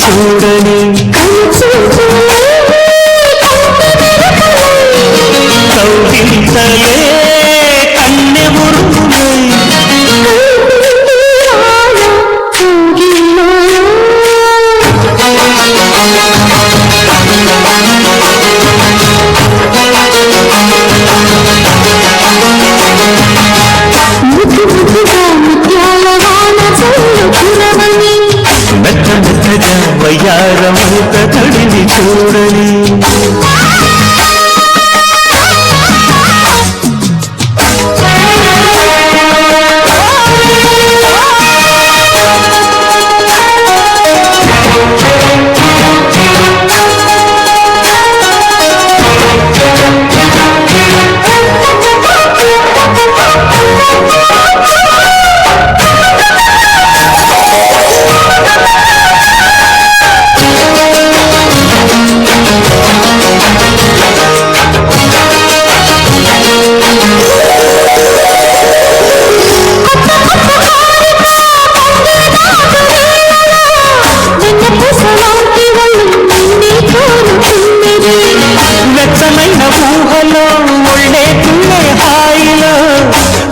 చూడని కౌగిలింతలే కన్నె మురుగులై మెత్త మెత్తగా వయ్యారమంత తడిని చూడని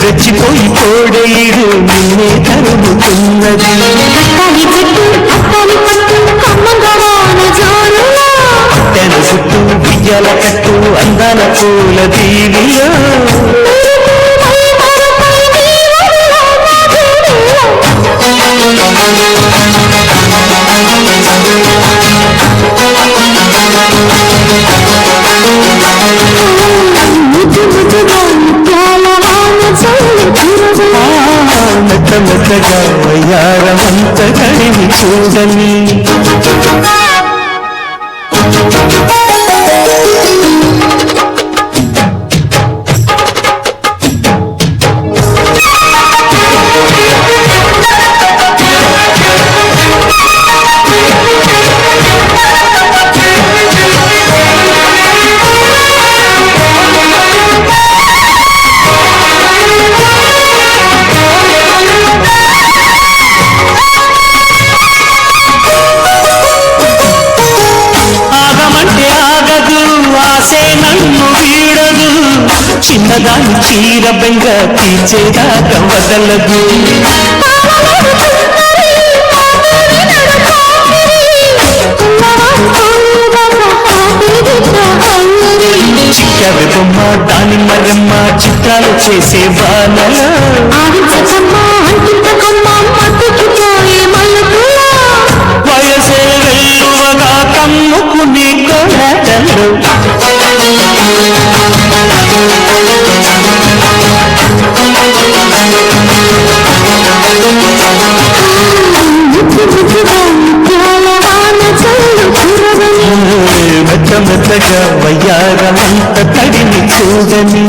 రెచ్చిపోయి కోడేడు నిన్నే తరుముతున్నది అట్టెన చుట్టూ బియ్యాల కట్టు అందాల పూల దీవిలో మెత్త మెత్తగా వయ్యారమంత కడిని చూడని చిన్నదాని చీర బెంగ తీర్చేదాకా వదలదు చిక్కవి బొమ్మ దాని మరమ్మ చిత్రాలు చేసే బాణల వయసే వెల్లువగా కమ్ముకుని కొడతలు మెత్త మెత్తగా వయ్యారమంత తడిని చూడని